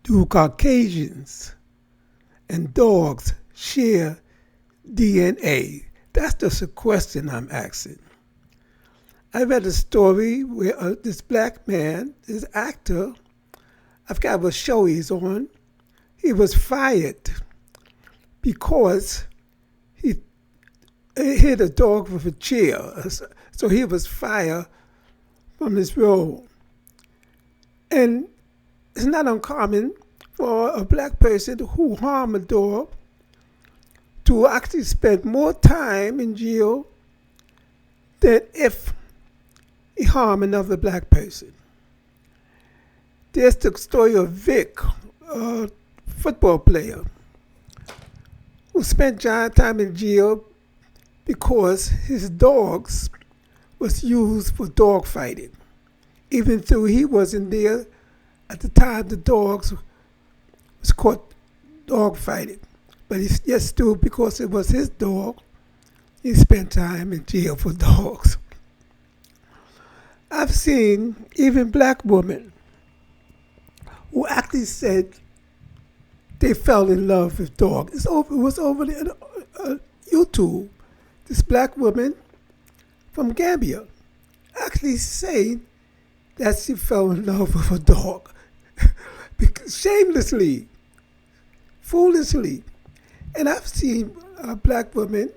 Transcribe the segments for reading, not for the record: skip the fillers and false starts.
Do Caucasians and dogs share DNA? That's just a question I'm asking. I read a story where this black man, this actor, I forgot what show he's on, he was fired because he hit a dog with a chair. So he was fired from his role. And it's not uncommon for a black person who harm a dog to actually spend more time in jail than if he harm another black person. There's the story of Vic, a football player, who spent giant time in jail because his dogs was used for dog fighting. Even though he wasn't there at the time the dogs was caught dog fighting. But he just stood because it was his dog. He spent time in jail for dogs. I've seen even black women who actually said they fell in love with dogs. It was over YouTube. This black woman from Gambia actually saying that she fell in love with a dog. Shamelessly, foolishly. And I've seen black women,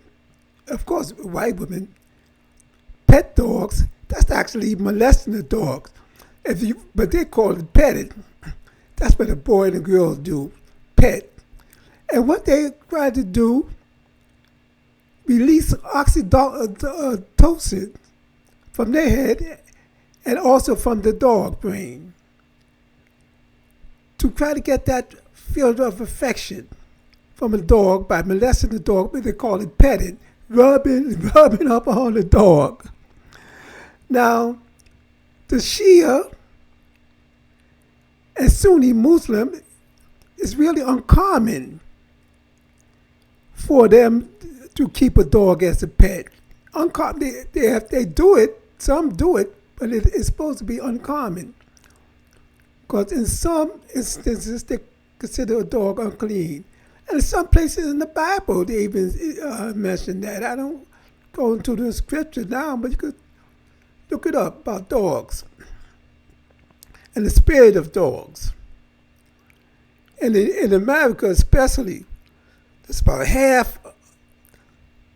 of course white women, pet dogs. That's actually molesting the dogs. But they call it petting. That's what a boy and a girl do, pet. And what they try to do, release oxytocin from their head and also from the dog brain to try to get that feeling of affection from a dog by molesting the dog, but they call it petting, rubbing up on the dog. Now, the Shia and Sunni Muslim is really uncommon for them to keep a dog as a pet. Uncommon. They do it, some do it, but it is supposed to be uncommon. Because in some instances, they consider a dog unclean. And in some places in the Bible, they even mention that. I don't go into the scripture now, but you could look it up about dogs and the spirit of dogs. And in America especially, it's about half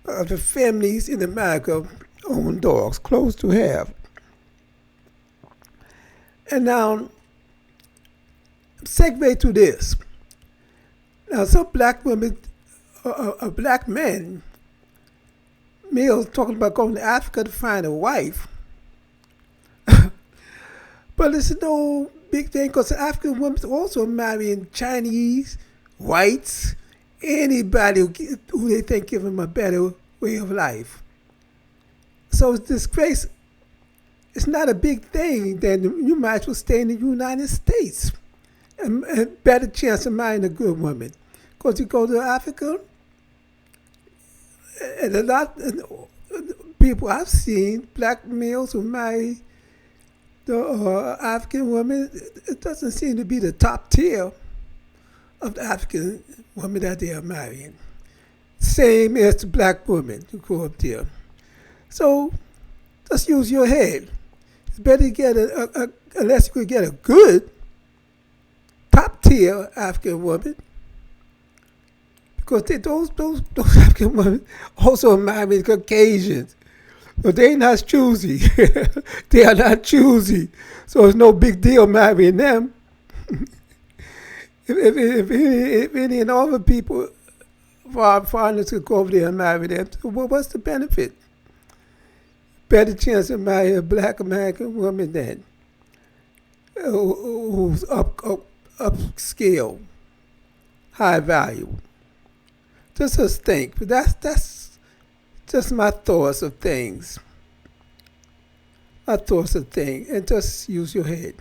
of the families in America own dogs, close to half. And now, segue to this. Now, some black women, black men, males talking about going to Africa to find a wife. But it's no big thing because African women also marrying Chinese, whites, anybody who they think give them a better way of life. So it's disgrace. It's not a big thing. Then you might as well stay in the United States and better chance of marrying a good woman. Because you go to Africa, and a lot of people I've seen, black males who marry the African women, it doesn't seem to be the top tier of the African women that they are marrying. Same as the black women who go up there. So just use your head. It's better to get unless you could get a good top tier African woman. Because those African women also marry Caucasians. But they ain't not choosy. They are not choosy. So it's no big deal marrying them. if any and all the people, foreigners could go over there and marry them, so what's the benefit? Better chance to marry a black American woman than who's upscale, high value. Just think. But that's just my thoughts of things. And just use your head.